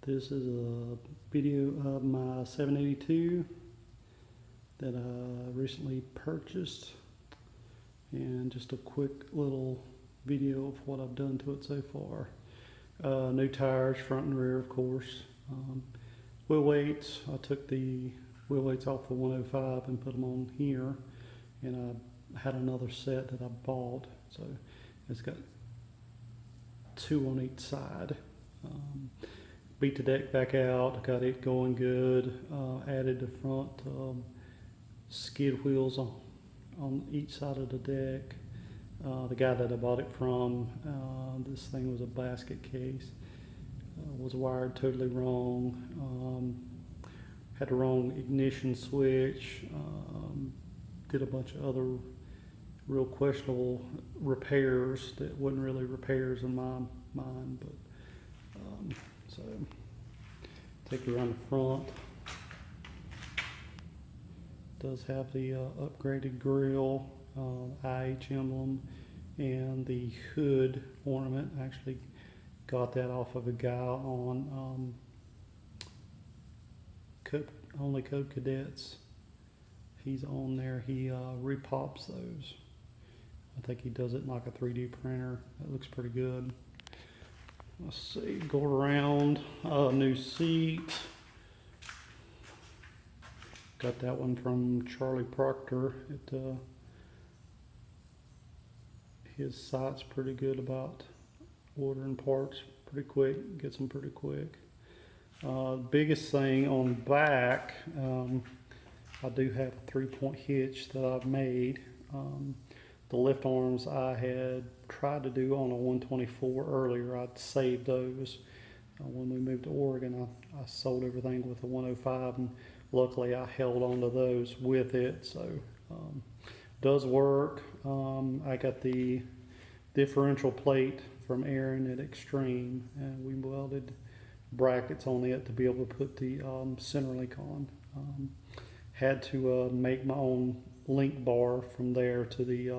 This is a video of my 782 that I recently purchased, and just a quick little video of what I've done to it so far. New tires, front and rear, of course. Wheel weights, I took the wheel weights off the 105 and put them on here, and I had another set that I bought, so it's got two on each side. Beat the deck back out, got it going good, added the front skid wheels on each side of the deck. The guy that I bought it from, this thing was a basket case, was wired totally wrong, had the wrong ignition switch, did a bunch of other real questionable repairs that wasn't really repairs in my mind, but so take you around the front. Does have the upgraded grille, IH emblem, and the hood ornament. I actually got that off of a guy on Only Code Cadets. He's on there. He repops those. I think he does it in like a 3D printer. That looks pretty good. Let's see, go around, new seat. Got that one from Charlie Proctor. His site's pretty good about ordering parts pretty quick, gets them pretty quick. Biggest thing on the back, I do have a 3-point hitch that I've made. The lift arms I had tried to do on a 124 earlier. I'd saved those. When we moved to Oregon, I sold everything with a 105, and luckily I held on to those with it, so does work. I got the differential plate from Aaron at Extreme, and we welded brackets on it to be able to put the center link on. Had to make my own link bar from there to the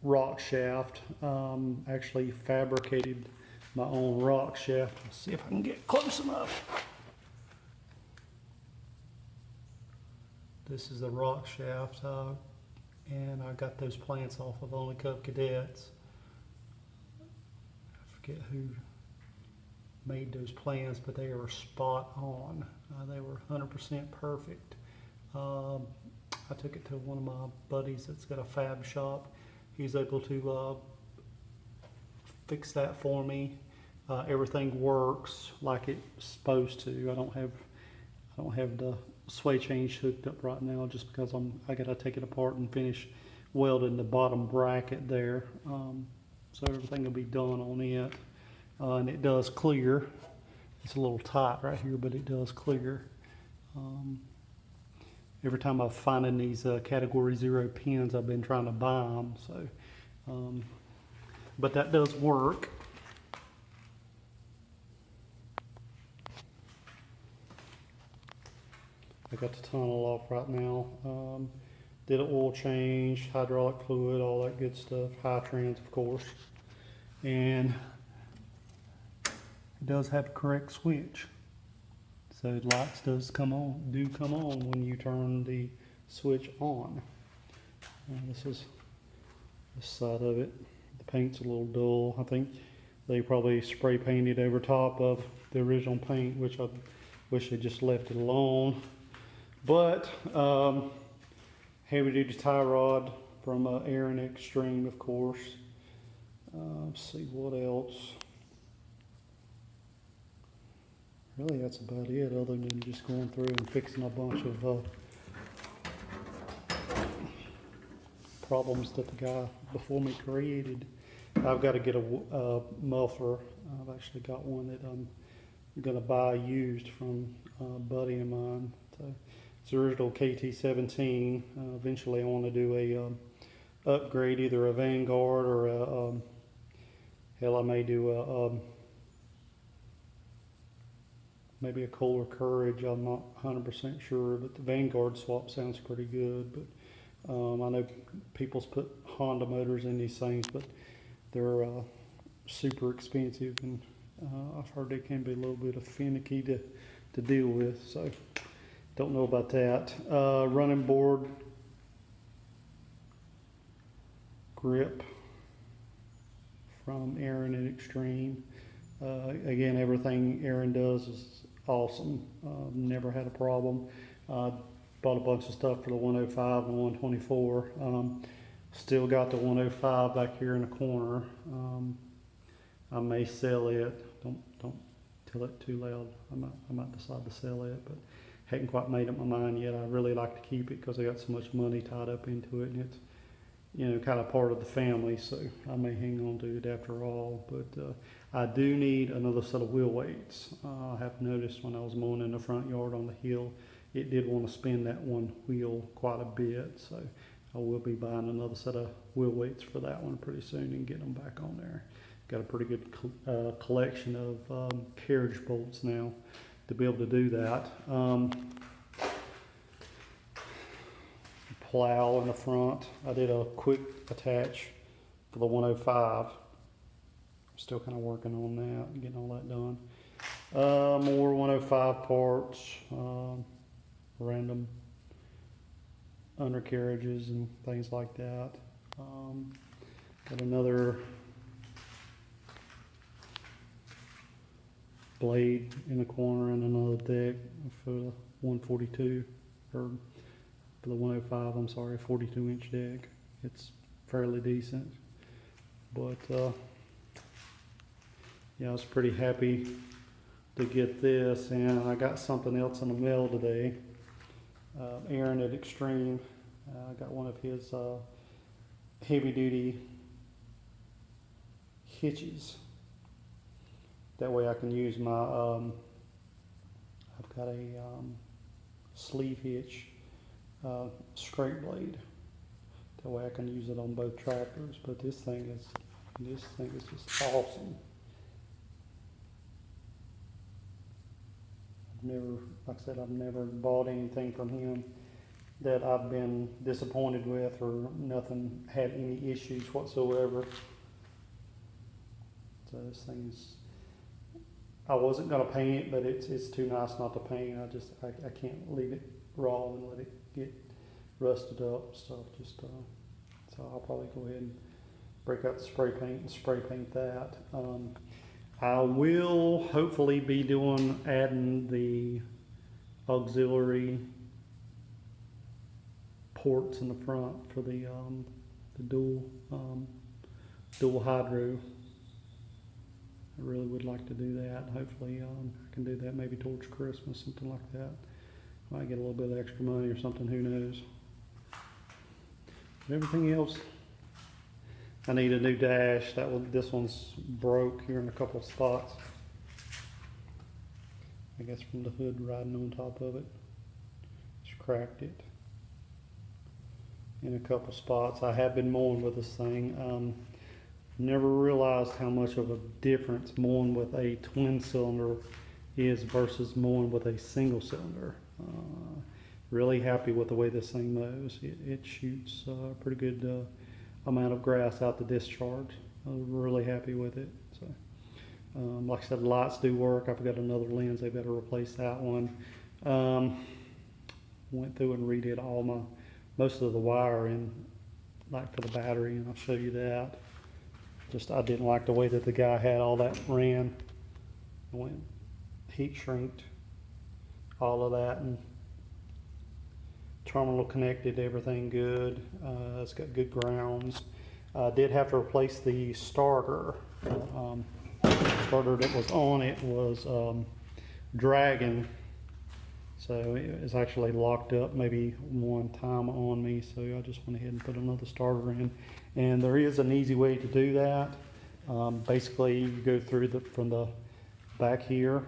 rock shaft. Actually fabricated my own rock shaft. Let's see if I can get close enough. This is the rock shaft, and I got those plants off of Only Cub Cadets. I forget who made those plans, but they were spot on. They were 100% perfect. I took it to one of my buddies that's got a fab shop. He's able to fix that for me. Everything works like it's supposed to. I don't have the sway change hooked up right now, just because I gotta take it apart and finish welding the bottom bracket there. So everything will be done on it, and it does clear. It's a little tight right here, but it does clear. Every time I'm finding these category 0 pins, I've been trying to buy them. So, but that does work. I got the tunnel off right now. Did an oil change, hydraulic fluid, all that good stuff. High trans, of course. And it does have a correct switch. So the lights do come on when you turn the switch on. This is this side of it. The paint's a little dull. I think they probably spray painted over top of the original paint, which I wish they just left it alone. But heavy duty tie rod from Aaron Extreme, of course. Let's see what else. Really, that's about it, other than just going through and fixing a bunch of problems that the guy before me created. I've got to get a muffler. I've actually got one that I'm going to buy used from a buddy of mine. So it's the original KT-17. Eventually I want to do a upgrade, either a Vanguard or hell, I may do maybe a Kohler Courage. I'm not 100% sure, but the Vanguard swap sounds pretty good. But I know people's put Honda motors in these things, but they're super expensive, and I've heard they can be a little bit finicky to deal with, so don't know about that. Running board grip from Aaron at Extreme. Again, everything Aaron does is awesome. Never had a problem. Bought a bunch of stuff for the 105 and 124. Still got the 105 back here in the corner. I may sell it. Don't tell it too loud. I might decide to sell it, but hadn't quite made up my mind yet. I really like to keep it because I got so much money tied up into it, and it's, you know, kind of part of the family, so I may hang on to it after all. But I do need another set of wheel weights. I have noticed when I was mowing in the front yard on the hill, it did want to spin that one wheel quite a bit, so I will be buying another set of wheel weights for that one pretty soon and get them back on there. Got a pretty good collection of carriage bolts now to be able to do that. Plow in the front. I did a quick attach for the 105. I'm still kind of working on that, getting all that done. More 105 parts, random undercarriages and things like that. Got another blade in the corner and another deck for the 142, or for the 105, I'm sorry, 42-inch deck. It's fairly decent, but yeah, I was pretty happy to get this, and I got something else in the mail today. Aaron at Extreme, I got one of his heavy-duty hitches. That way I can use my, I've got a sleeve hitch straight blade. That way I can use it on both tractors. But this thing is just awesome. Like I said, I've never bought anything from him that I've been disappointed with, or nothing had any issues whatsoever. So this thing's, I wasn't gonna paint it, but it's too nice not to paint. I can't leave it raw and let it get rusted up and stuff. So I'll probably go ahead and break out the spray paint and spray paint that. I will hopefully be adding the auxiliary ports in the front for the dual hydro. I really would like to do that. Hopefully I can do that maybe towards Christmas, something like that. Might get a little bit of extra money or something, who knows. But everything else, I need a new dash. This one's broke here in a couple of spots. I guess from the hood riding on top of it. Just cracked it in a couple spots. I have been mowing with this thing. Never realized how much of a difference mowing with a twin cylinder is versus mowing with a single cylinder. Really happy with the way this thing mows. It shoots a pretty good amount of grass out the discharge. I'm really happy with it. So, like I said, lights do work. I've got another lens. They better replace that one. Went through and redid most of the wiring, like for the battery, and I'll show you that. I didn't like the way that the guy had all that ran. I went heat shrinked all of that, and terminal connected, everything good. It's got good grounds. Did have to replace the starter. Starter that was on it was dragging, so it was actually locked up maybe one time on me, so I just went ahead and put another starter in. And there is an easy way to do that. Basically, you go through from the back here,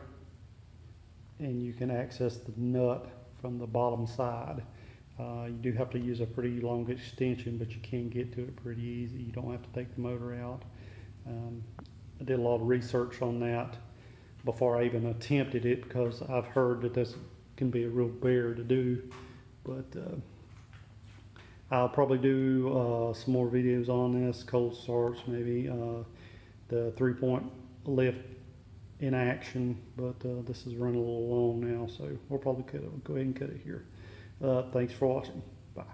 and you can access the nut from the bottom side. You do have to use a pretty long extension, but you can get to it pretty easy. You don't have to take the motor out. I did a lot of research on that before I even attempted it, because I've heard that this can be a real bear to do. But I'll probably do some more videos on this, cold starts maybe. The 3-point lift in action, but this is running a little long now, so we'll probably go ahead and cut it here. Thanks for watching. Bye.